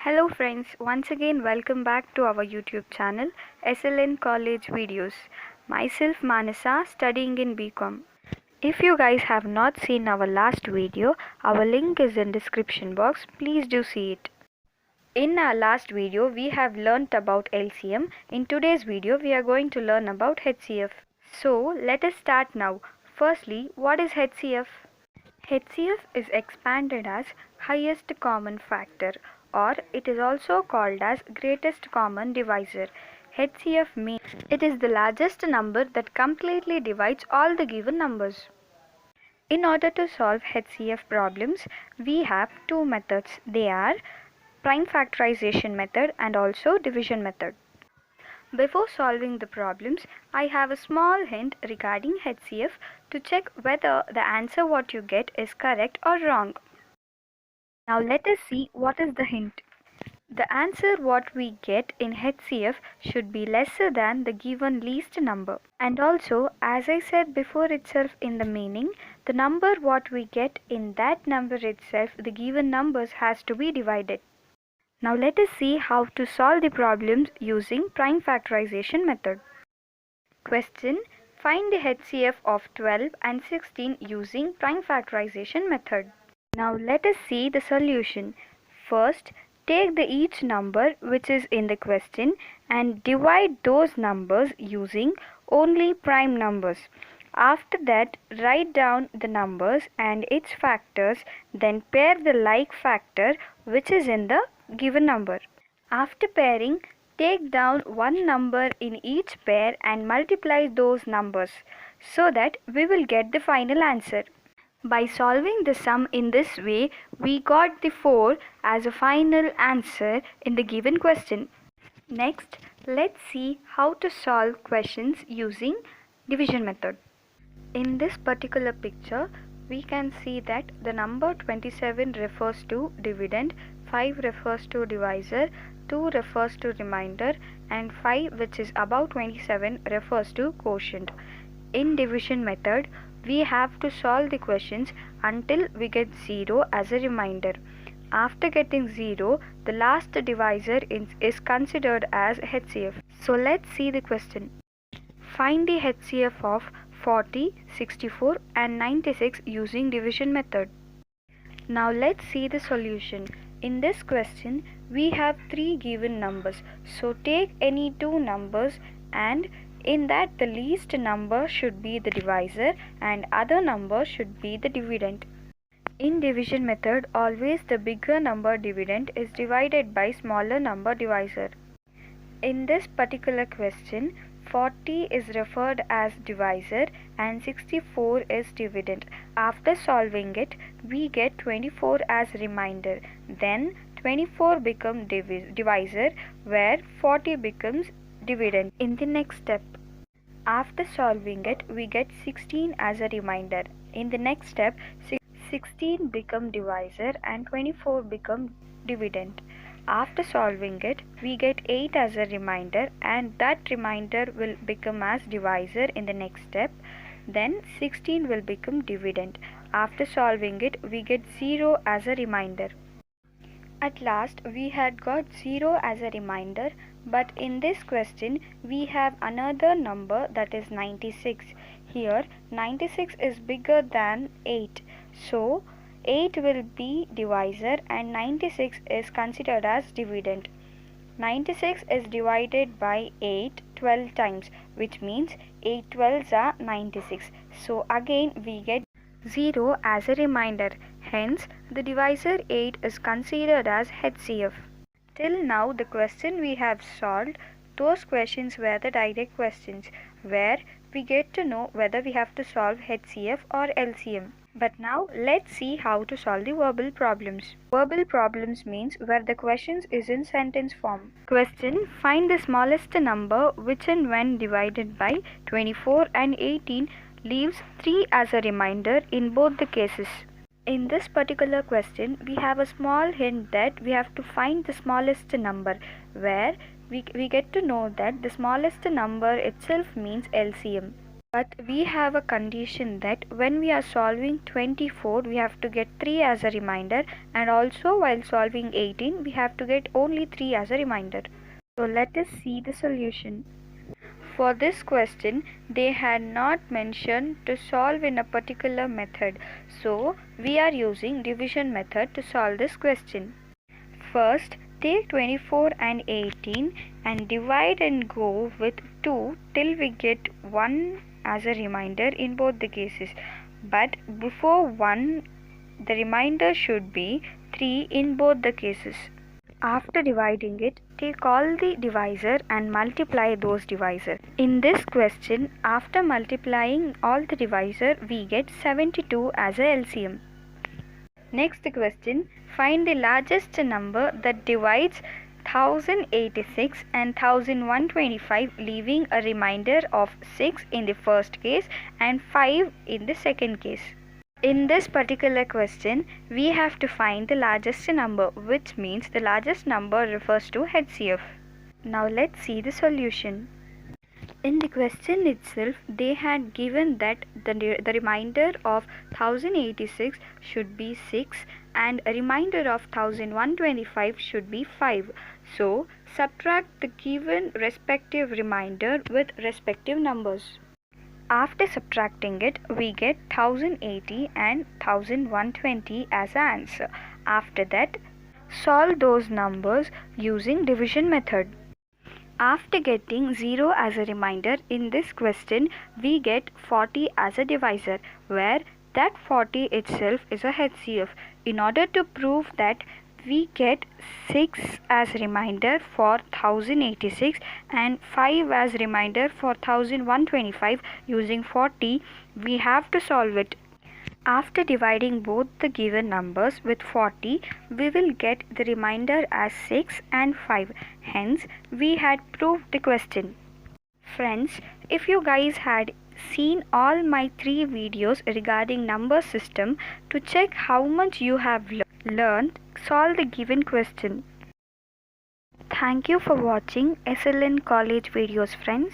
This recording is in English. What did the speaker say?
Hello friends, once again welcome back to our YouTube channel SLN College Videos. Myself Manasa, studying in BCom. If you guys have not seen our last video, our link is in description box. Please do see it. In our last video, we have learnt about LCM. In today's video, we are going to learn about HCF. So let us start now. Firstly, what is HCF? HCF is expanded as highest common factor, or it is also called as greatest common divisor. HCF means it is the largest number that completely divides all the given numbers. In order to solve HCF problems, we have two methods. They are prime factorization method and also division method. Before solving the problems, I have a small hint regarding HCF to check whether the answer what you get is correct or wrong. Now let us see what is the hint. The answer what we get in HCF should be lesser than the given least number. And also, as I said before itself in the meaning, the number what we get in that number itself, the given numbers has to be divided. Now let us see how to solve the problems using prime factorization method. Question: find the HCF of 12 and 16 using prime factorization method. Now let us see the solution. First, take the each number which is in the question and divide those numbers using only prime numbers. After that, write down the numbers and its factors, then pair the like factor which is in the given number. After pairing, take down one number in each pair and multiply those numbers so that we will get the final answer. By solving the sum in this way, we got the 4 as a final answer in the given question. Next, let's see how to solve questions using division method. In this particular picture, we can see that the number 27 refers to dividend, 5 refers to divisor, 2 refers to remainder, and 5, which is above 27, refers to quotient. In division method, we have to solve the questions until we get 0 as a remainder. After getting 0, the last divisor is considered as HCF. So let's see the question. Find the HCF of 40, 64 and 96 using division method. Now let's see the solution. In this question, we have 3 given numbers. So take any 2 numbers and in that the least number should be the divisor and other number should be the dividend. In division method, always the bigger number dividend is divided by smaller number divisor. In this particular question, 40 is referred as divisor and 64 is dividend. After solving it, we get 24 as remainder. Then 24 becomes divisor where 40 becomes dividend in the next step. After solving it, we get 16 as a remainder. In the next step, 16 become divisor and 24 become dividend. After solving it, we get 8 as a remainder and that remainder will become as divisor in the next step. Then 16 will become dividend. After solving it, we get 0 as a remainder. At last, we had got 0 as a remainder, but in this question, we have another number that is 96. Here, 96 is bigger than 8. So, 8 will be divisor and 96 is considered as dividend. 96 is divided by 8 12 times, which means 8 12s are 96. So, again we get 0 as a remainder. Hence, the divisor 8 is considered as HCF. Till now, the question we have solved, those questions were the direct questions where we get to know whether we have to solve HCF or LCM. But now, let's see how to solve the verbal problems. Verbal problems means where the questions is in sentence form. Question: find the smallest number which and when divided by 24 and 18 leaves 3 as a remainder in both the cases. In this particular question, we have a small hint that we have to find the smallest number, where we get to know that the smallest number itself means LCM. But we have a condition that when we are solving 24, we have to get 3 as a remainder, and also while solving 18, we have to get only 3 as a remainder. So let us see the solution. For this question, they had not mentioned to solve in a particular method, so we are using division method to solve this question. First, take 24 and 18 and divide and go with 2 till we get 1 as a remainder in both the cases. But before 1, the remainder should be 3 in both the cases. After dividing it, take all the divisor and multiply those divisor. In this question, after multiplying all the divisor, we get 72 as a LCM. Next question, find the largest number that divides 1086 and 1125, leaving a remainder of 6 in the first case and 5 in the second case. In this particular question, we have to find the largest number, which means the largest number refers to HCF. Now let's see the solution. In the question itself, they had given that the remainder of 1086 should be 6 and a remainder of 1125 should be 5. So, subtract the given respective remainder with respective numbers. After subtracting it, we get 1080 and 1120 as an answer. After that, solve those numbers using division method. After getting 0 as a remainder in this question, we get 40 as a divisor, where that 40 itself is a HCF. In order to prove that we get 6 as remainder for 1086 and 5 as remainder for 1125 using 40, we have to solve it. After dividing both the given numbers with 40, we will get the remainder as 6 and 5. Hence, we had proved the question. Friends, if you guys had seen all my 3 videos regarding number system, to check how much you have learned, solve the given question. Thank you for watching SLN College videos, friends.